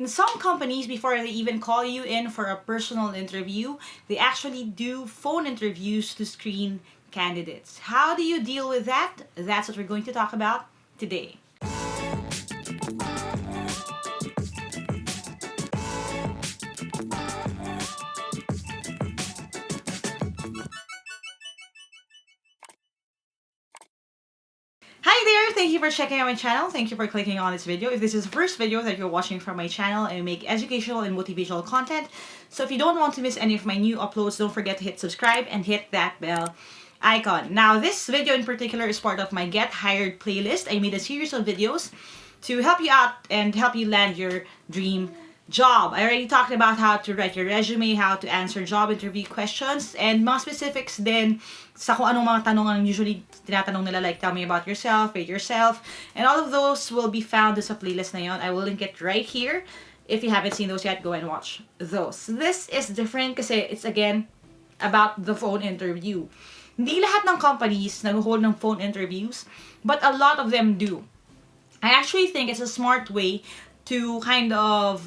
In some companies, before they even call you in for a personal interview, they actually do phone interviews to screen candidates. How do you deal with that? That's what we're going to talk about today. Hi there! Thank you for checking out my channel. Thank you for clicking on this video. If this is the first video that you're watching from my channel, I make educational and motivational content. So if you don't want to miss any of my new uploads, don't forget to hit subscribe and hit that bell icon. Now, this video in particular is part of my Get Hired playlist. I made a series of videos to help you out and help you land your dream job. I already talked about how to write your resume, how to answer job interview questions, and mga specifics din sa kung anong mga tanong ang usually tinatanong nila, like tell me about yourself, rate yourself, and all of those will be found sa playlist na yon. I will link it right here. If you haven't seen those yet, go and watch those. This is different kasi it's again about the phone interview. Hindi lahat ng companies nag-hold ng phone interviews, but a lot of them do. I actually think it's a smart way to kind of,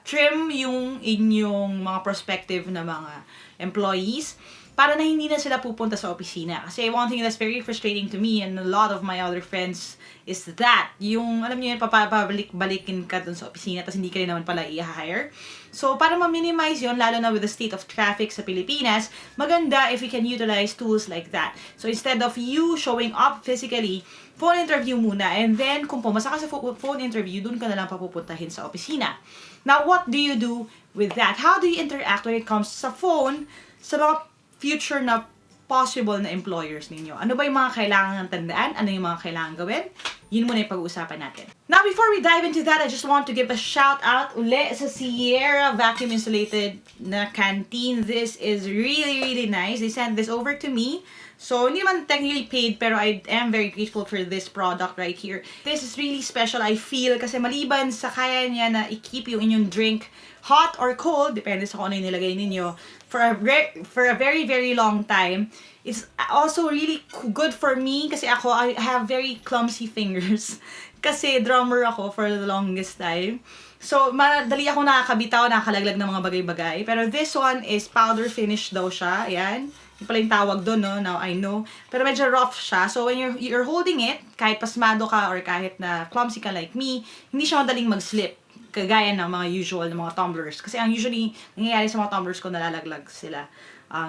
trim yung inyong mga prospective na mga employees para na hindi na sila pupunta sa opisina. Kasi one thing that's very frustrating to me and a lot of my other friends is that, yung, alam niyo yun, papabalik-balikin ka dun sa opisina tapos hindi ka rin naman pala i-hire. So, para ma-minimize yun, lalo na with the state of traffic sa Pilipinas, maganda if we can utilize tools like that. So, instead of you showing up physically, phone interview muna, and then kung pumasa ka sa phone interview, dun ka na lang papupuntahin sa opisina. Now, what do you do with that? How do you interact when it comes sa phone sa mga future na possible na employers ninyo? Ano ba yung mga kailangan tandaan? Ano yung mga kailangan gawin? Yun muna yung pag-uusapan natin. Now, before we dive into that, I just want to give a shout out uli sa Sierra Vacuum Insulated na canteen. This is really, really nice. They sent this over to me. So, hindi naman technically paid, pero I am very grateful for this product right here. This is really special, I feel, kasi maliban sa kaya niya na i-keep yung inyong drink hot or cold, depende sa kung ano yung nilagay ninyo, for a very, very long time. It's also really good for me kasi I have very clumsy fingers. Kasi drummer ako for the longest time. So, madali ako nakakabitaw, nakakalaglag ng mga bagay-bagay. Pero this one is powder finish daw siya. Ayan. Yung pala yung tawag doon, no? Now I know. Pero medyo rough siya. So, when you're holding it, kahit pasmado ka or kahit na clumsy ka like me, hindi siya madaling mag-slip. Kagaya ng mga usual na mga tumblers. Kasi ang usually nangyayari sa mga tumblers ko, nalalaglag sila.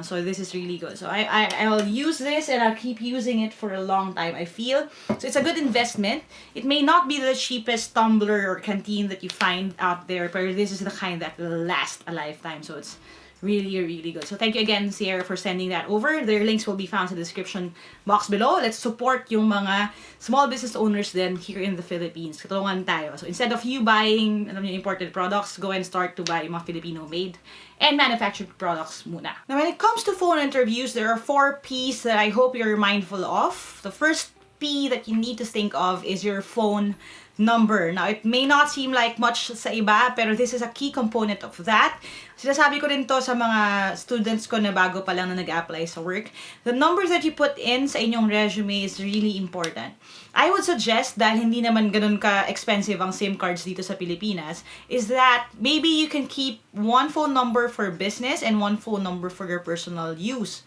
So this is really good. So I'll use this and I'll keep using it for a long time, I feel. So it's a good investment. It may not be the cheapest tumbler or canteen that you find out there, but this is the kind that will last a lifetime. So it's really, really good. So thank you again, Sierra, for sending that over. Their links will be found in the description box below. Let's support yung mga small business owners then here in the Philippines. Katulungan tayo. So instead of you buying imported products, go and start to buy mga Filipino-made and manufactured products muna. Now, when it comes to phone interviews, there are 4 P's that I hope you're mindful of. The first P that you need to think of is your phone number. Now, it may not seem like much sa iba, pero this is a key component of that. Sinasabi ko rin to sa mga students ko na bago pa lang na nag-apply sa work. The numbers that you put in sa inyong resume is really important. I would suggest, dahil hindi naman ganun ka-expensive ang SIM cards dito sa Pilipinas, is that maybe you can keep one phone number for business and one phone number for your personal use.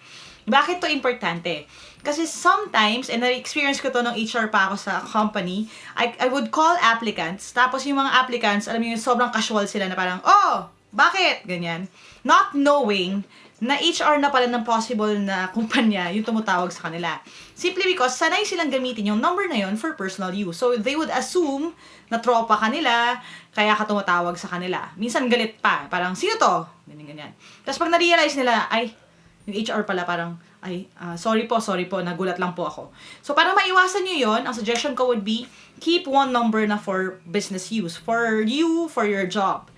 Bakit to importante? Kasi sometimes, and na-experience ko to nung HR pa ako sa company, I would call applicants, tapos yung mga applicants, alam mo yung sobrang casual sila na parang, oh, bakit? Ganyan. Not knowing na HR na pala ng possible na kumpanya yung tumutawag sa kanila. Simply because sanay silang gamitin yung number na yun for personal use. So, they would assume na tropa kanila, kaya ka tumatawag sa kanila. Minsan galit pa. Parang, sino to? Ganyan. Tapos pag na-realize nila, ay, yung HR pala parang, sorry po, nagulat lang po ako. So, para maiwasan nyo yon, ang suggestion ko would be, keep one number na for business use. For you, for your job.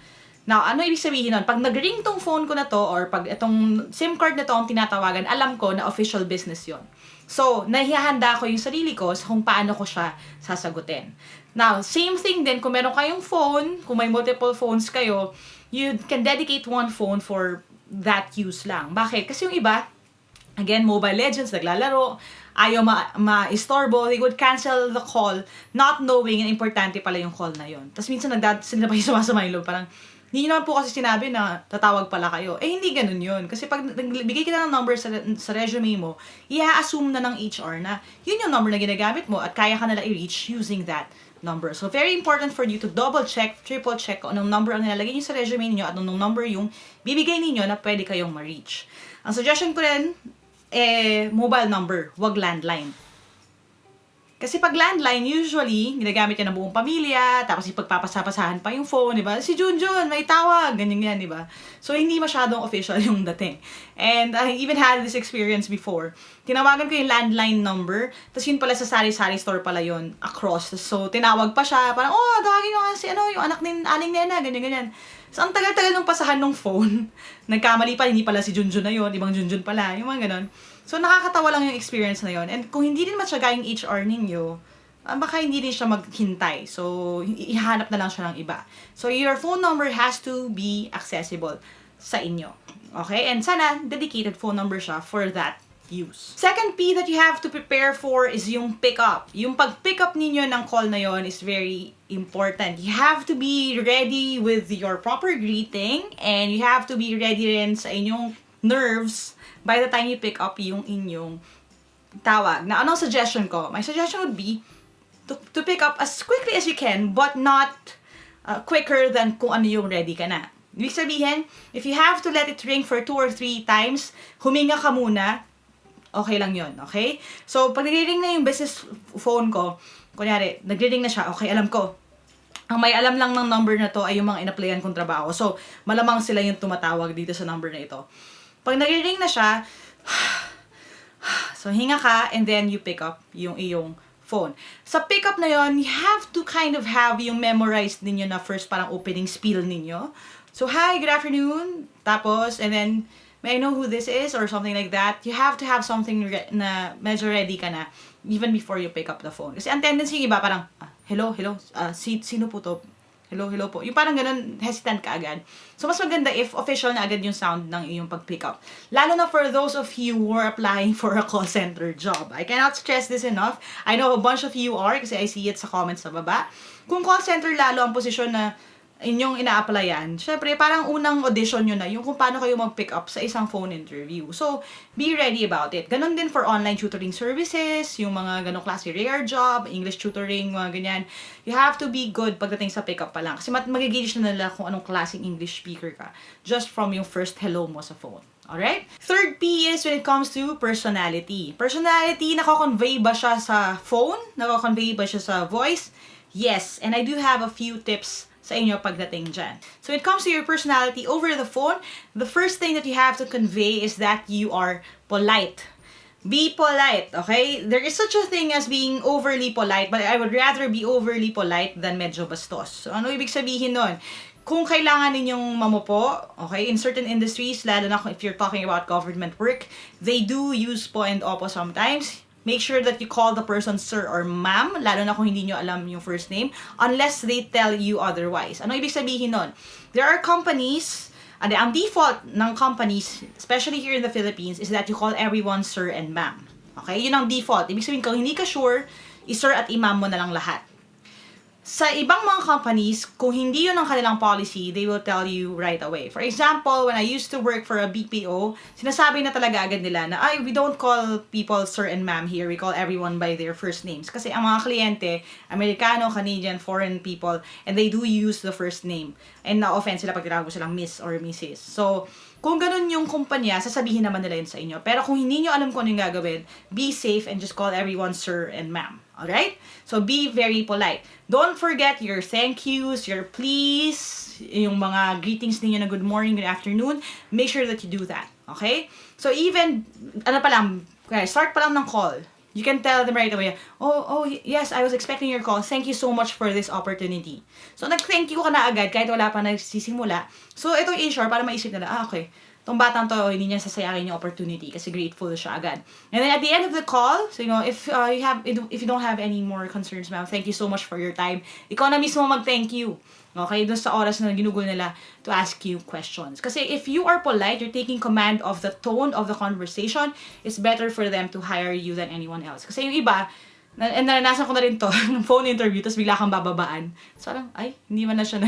Now, ano ibig sabihin nun? Pag nag-ring tong phone ko na to, or pag itong SIM card na to ang tinatawagan, alam ko na official business yon. So, nahihanda ko yung sarili ko sa kung paano ko siya sasagutin. Now, same thing din, kung meron kayong phone, kung may multiple phones kayo, you can dedicate one phone for that use lang. Bakit? Kasi yung iba, Again, Mobile Legends, naglalaro, ayaw ma-istorbo, they would cancel the call, not knowing na importante pala yung call na yon. Tapos minsan sila pa yung sumasama yung loob, parang, hindi nyo naman po kasi sinabi na tatawag pala kayo. Eh, hindi ganun yun. Kasi pag nagbigay kita ng number sa resume mo, i-assume na ng HR na yun yung number na ginagamit mo at kaya ka nila i-reach using that number. So, very important for you to double-check, triple-check kung anong number ang nilalagay nyo sa resume niyo at anong number yung bibigay ninyo na pwede kayong ma-reach. Ang suggestion ko rin, mobile number, wag landline. Kasi pag landline, usually, ginagamit yan ng buong pamilya, tapos ipagpapasapasahan pa yung phone, di ba? Si Junjun, may tawag, ganyan yan, di ba? So, hindi masyadong official yung dating. And I even had this experience before. Tinawagan ko yung landline number, tapos yun pala sa sari-sari store pala yun, across. So, tinawag pa siya, parang, oh, tawagin nyo kasi yung anak ni Aling Nena, ganyan-ganyan. So, ang tagal-tagal nung pasahan ng phone, nagkamali pa, hindi pala si Junjun na yun, ibang Junjun pala, yung mga ganon. So, nakakatawa lang yung experience na yun. And kung hindi din matyaga yung HR ninyo, baka hindi din siya maghintay. So, ihanap na lang siya ng iba. So, your phone number has to be accessible sa inyo. Okay? And sana, dedicated phone number siya for that use. Second P that you have to prepare for is yung pick-up. Yung pag-pick up ninyo ng call na yon is very important. You have to be ready with your proper greeting and you have to be ready rin sa inyong nerves by the time you pick up yung inyong tawag. Na anong suggestion ko? My suggestion would be to pick up as quickly as you can but not quicker than kung ano yung ready ka na. Ibig sabihin, if you have to let it ring for 2 or 3 times, huminga ka muna, okay lang yun, okay? So, pag nagre-ring na yung business phone ko, kunyari, nagre-ring na siya, okay, alam ko. Ang may alam lang ng number na to ay yung mga in-applyan kong trabaho. So, malamang sila yung tumatawag dito sa number na ito. Pag nagre-ring na siya, so hinga ka and then you pick up yung iyong phone. Sa pick up na yon, you have to kind of have yung memorized ninyo na first parang opening spiel ninyo. So, hi, good afternoon. Tapos, and then, may I know who this is or something like that. You have to have something na medyo ready ka na even before you pick up the phone. Kasi ang tendency yung iba parang, hello, sino po to? Hello po. Yung parang ganun, hesitant ka agad. So, mas maganda if official na agad yung sound ng iyong pag-pick up. Lalo na for those of you who are applying for a call center job. I cannot stress this enough. I know a bunch of you are kasi I see it sa comments sa baba. Kung call center lalo ang posisyon na inyong ina-applyan, syempre, parang unang audition nyo na yung kung paano kayo mag-pick up sa isang phone interview. So, be ready about it. Ganon din for online tutoring services, yung mga ganong klase rare job, English tutoring, mga ganyan. You have to be good pagdating sa pick up pa lang. Kasi magigauge na nila kung anong klaseng English speaker ka just from yung first hello mo sa phone. Alright? Third P is when it comes to personality. Personality, nako-convey ba siya sa phone? Nako-convey ba siya sa voice? Yes. And I do have a few tips sa inyo pagdating dyan. So when it comes to your personality over the phone, the first thing that you have to convey is that you are polite. Be polite, okay? There is such a thing as being overly polite, but I would rather be overly polite than medyo bastos. So ano ibig sabihin nun? Kung kailangan ninyong mamupo, okay, in certain industries, lalo na if you're talking about government work, they do use po and opo sometimes. Make sure that you call the person sir or ma'am, lalo na kung hindi nyo alam yung first name, unless they tell you otherwise. Ano ibig sabihin nun? There are companies, ang default ng companies, especially here in the Philippines, is that you call everyone sir and ma'am. Okay? Yun ang default. Ibig sabihin, kung hindi ka sure, i-sir at i-ma'am mo na lang lahat. Sa ibang mga companies, kung hindi yun ang kanilang policy, they will tell you right away. For example, when I used to work for a BPO, sinasabi na talaga agad nila na, we don't call people sir and ma'am here. We call everyone by their first names. Kasi ang mga kliyente, Amerikano, Canadian, foreign people, and they do use the first name. And na-offend sila pag tinawag mo silang miss or mrs. So, kung ganun yung kumpanya, sasabihin naman nila yun sa inyo. Pero kung hindi nyo alam kung ano yung gagawin, be safe and just call everyone sir and ma'am. Alright? So, be very polite. Don't forget your thank yous, your please, yung mga greetings ninyo na good morning, good afternoon. Make sure that you do that. Okay? So, even, start pa lang ng call. You can tell them right away, yes, I was expecting your call. Thank you so much for this opportunity. So, nag-thank you ka na agad kahit wala pa nagsisimula. So, itong HR, para maisip nila, okay, tong batang to, hindi niya sasayangin yung opportunity kasi grateful siya agad. And then at the end of the call, so if you don't have any more concerns, ma'am, thank you so much for your time. Ikaw na mismo mag-thank you. Okay, dun sa oras na ginugol nila to ask you questions. Kasi if you are polite, you're taking command of the tone of the conversation, it's better for them to hire you than anyone else. Kasi yung iba, and naranasan ko na rin to, ng phone interview, tapos bigla kang bababaan. So, ay, hindi man na siya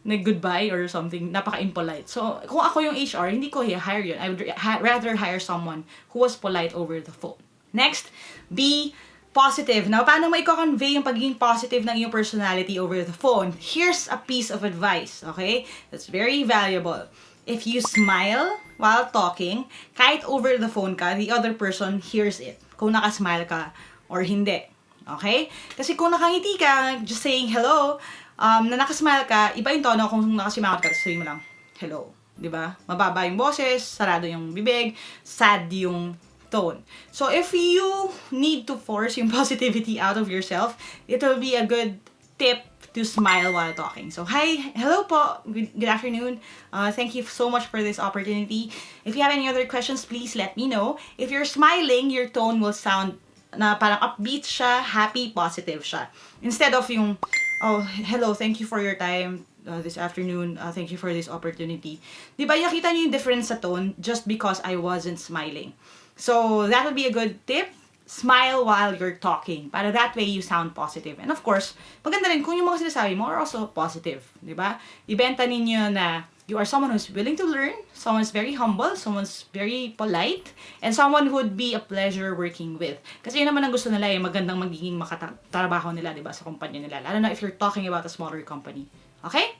nag-goodbye or something, napaka-impolite. So, kung ako yung HR, hindi ko hire yun. I would rather hire someone who was polite over the phone. Next, be positive. Now, paano mo i-convey yung pagiging positive ng iyong personality over the phone? Here's a piece of advice, okay? That's very valuable. If you smile while talking, kahit over the phone ka, the other person hears it. Kung nakasmile ka or hindi. Okay? Kasi kung nakangiti ka, just saying hello, na nakasmile ka, iba yung tono kung nakasimangot ka, sabihin mo lang, hello. Diba? Mababa yung boses, sarado yung bibig, sad yung tone. So, if you need to force yung positivity out of yourself, it will be a good tip to smile while talking. So, hello po, good afternoon. Thank you so much for this opportunity. If you have any other questions, please let me know. If you're smiling, your tone will sound na parang upbeat siya, happy, positive siya. Instead of yung, oh, hello, thank you for your time this afternoon. Thank you for this opportunity. Diba, nakita niyo yung difference sa tone just because I wasn't smiling. So, that would be a good tip. Smile while you're talking. Para that way, you sound positive. And of course, maganda rin kung yung mga sinasabi mo are also positive. Diba? Ibenta ninyo na you are someone who's willing to learn, someone's very humble, someone's very polite, and someone who would be a pleasure working with. Kasi yun naman ang gusto nila magandang magiging makatrabaho nila, diba, sa kumpanya nila. Lalo na if you're talking about a smaller company. Okay?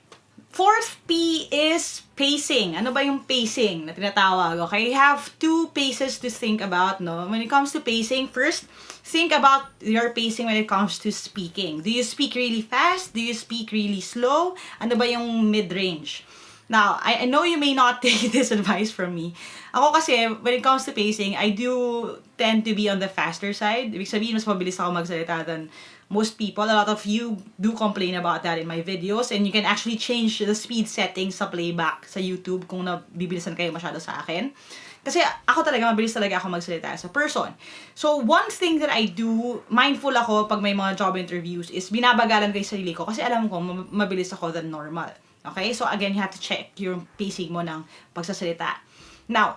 Fourth P is pacing. Ano ba yung pacing na tinatawag? Okay, you have two paces to think about, no? When it comes to pacing, first, think about your pacing when it comes to speaking. Do you speak really fast? Do you speak really slow? Ano ba yung mid-range? Now, I know you may not take this advice from me. Ako kasi, when it comes to pacing, I do tend to be on the faster side. Ibig sabihin, mas mabilis ako magsalita than most people. A lot of you do complain about that in my videos, and you can actually change the speed settings sa playback sa YouTube kung nabibilisan kayo masyado sa akin. Kasi ako talaga, mabilis talaga ako magsalita as a person. So, one thing that I do, mindful ako pag may mga job interviews, is binabagalan ko yung sarili ko kasi alam ko, mabilis ako than normal. Okay? So, again, you have to check yung pacing mo ng pagsasalita. Now,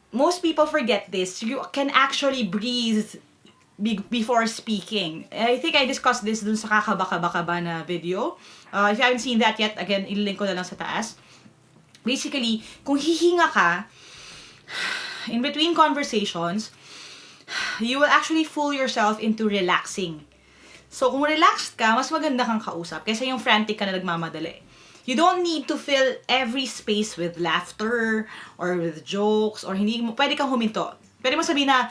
most people forget this. You can actually breathe before speaking. I think I discussed this dun sa kakabaka-baka na video. If you haven't seen that yet, again, ililink ko na lang sa taas. Basically, kung hihinga ka, in between conversations, you will actually fool yourself into relaxing. So, kung relaxed ka, mas maganda kang kausap kaysa yung frantic ka na nagmamadali. You don't need to fill every space with laughter or with jokes or pwede kang huminto. Pwede mo sabihin na,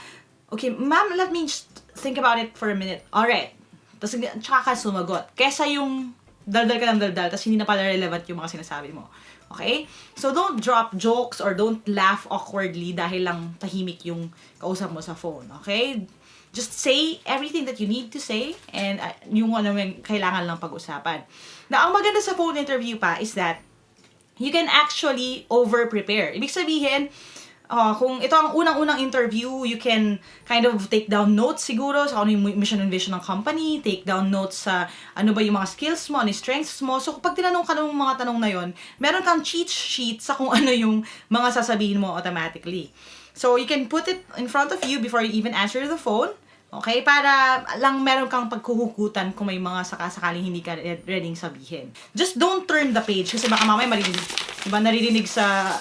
okay, ma'am, let me just think about it for a minute. Alright. Tapos, tsaka ka sumagot. Kesa yung daldal ka ng daldal, tapos hindi na pala relevant yung mga sinasabi mo. Okay? So, don't drop jokes or don't laugh awkwardly dahil lang tahimik yung kausap mo sa phone. Okay? Just say everything that you need to say and yung kailangan lang pag-usapan. Now, ang maganda sa phone interview pa is that you can actually over-prepare. Ibig sabihin, kung ito ang unang-unang interview, you can kind of take down notes siguro sa ano yung mission and vision ng company, take down notes sa ano ba yung mga skills mo, ano yung strengths mo. So, kapag tinanong ka ng mga tanong na yon, meron kang cheat sheet sa kung ano yung mga sasabihin mo automatically. So, you can put it in front of you before you even answer the phone. Okay? Para lang meron kang pagkuhukutan kung may mga sakasakaling hindi ka ready sabihin. Just don't turn the page kasi baka mamaya naririnig sa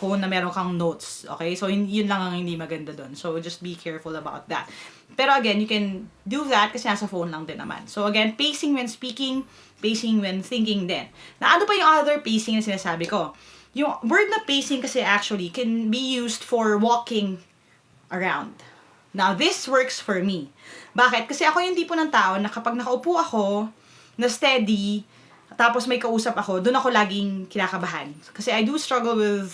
phone na meron kang notes. Okay? So, yun lang ang hindi maganda doon. So, just be careful about that. Pero again, you can do that kasi nasa phone lang din naman. So, again, pacing when speaking, pacing when thinking din. Na ano pa yung other pacing na sinasabi ko? Yung word na pacing kasi actually can be used for walking around. Now, this works for me. Bakit? Kasi ako yung tipo ng tao na kapag nakaupo ako, na steady, tapos may kausap ako, doon ako laging kinakabahan. Kasi I do struggle with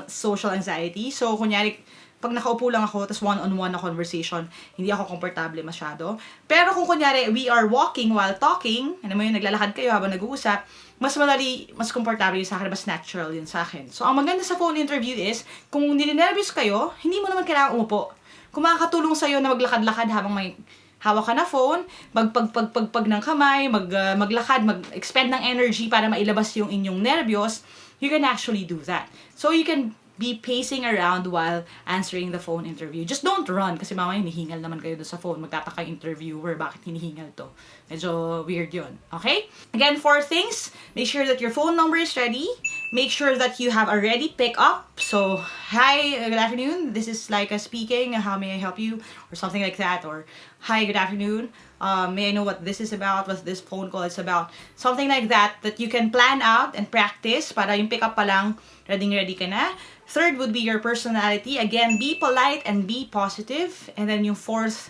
social anxiety. So, kunyari, pag nakaupo lang ako, tas one-on-one na conversation, hindi ako komportable masyado. Pero kung kunyari, we are walking while talking, ano mo yun, naglalakad kayo habang nag-uusap, mas madali, mas komportable yun sa akin, mas natural yun sa akin. So, ang maganda sa phone interview is, kung ninenervous kayo, hindi mo naman kailangan umupo. Kung makakatulong sa'yo na maglakad-lakad habang may hawak ka na phone, magpagpagpagpag ng kamay, maglakad, mag-expend ng energy para mailabas yung inyong nervyos, you can actually do that. So, you can be pacing around while answering the phone interview. Just don't run, kasi mamaya hinihingal naman kayo doon sa phone. Magtataka yung interviewer, bakit hinihingal to? Medyo weird yun. Okay? Again, 4 things. Make sure that your phone number is ready. Make sure that you have a ready pickup. So, hi, good afternoon. This is Lyqa speaking. How may I help you? Or something like that. Or, hi, good afternoon. May I know what this is about? What this phone call is about? Something like that you can plan out and practice para yung pickup pa lang, ready ka na. Third would be your personality. Again, be polite and be positive. And then yung fourth,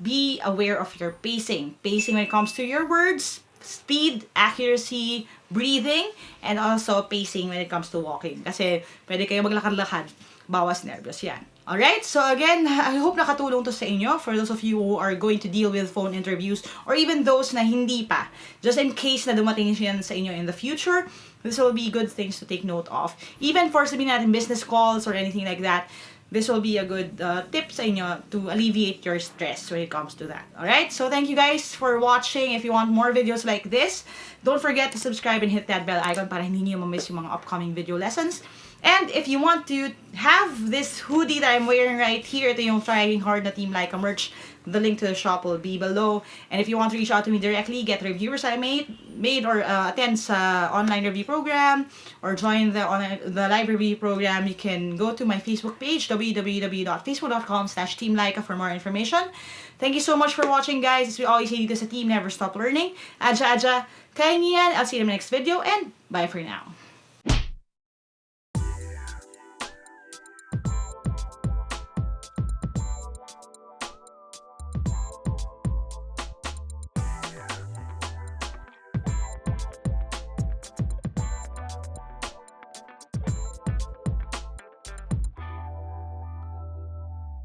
be aware of your pacing. Pacing when it comes to your words, speed, accuracy, breathing, and also pacing when it comes to walking. Kasi pwede kayo maglakad-lakad, bawas nervyos yan. Alright, so again, I hope nakatulong to sa inyo for those of you who are going to deal with phone interviews or even those na hindi pa. Just in case na dumating yan sa inyo in the future, this will be good things to take note of. Even for sabihin natin business calls or anything like that, this will be a good tip sa inyo to alleviate your stress when it comes to that. Alright, so thank you guys for watching. If you want more videos like this, don't forget to subscribe and hit that bell icon para hindi niyo ma-miss yung mga upcoming video lessons. And if you want to have this hoodie that I'm wearing right here, ito yung Trying Hard na Team Lyqa merch, the link to the shop will be below. And if you want to reach out to me directly, get reviewers I made or attend sa online review program, or join the live review program, you can go to my Facebook page, www.facebook.com/Team Lyqa for more information. Thank you so much for watching, guys. As we always say dito sa team, never stop learning. Aja, kaya niyan. I'll see you in the next video, and bye for now.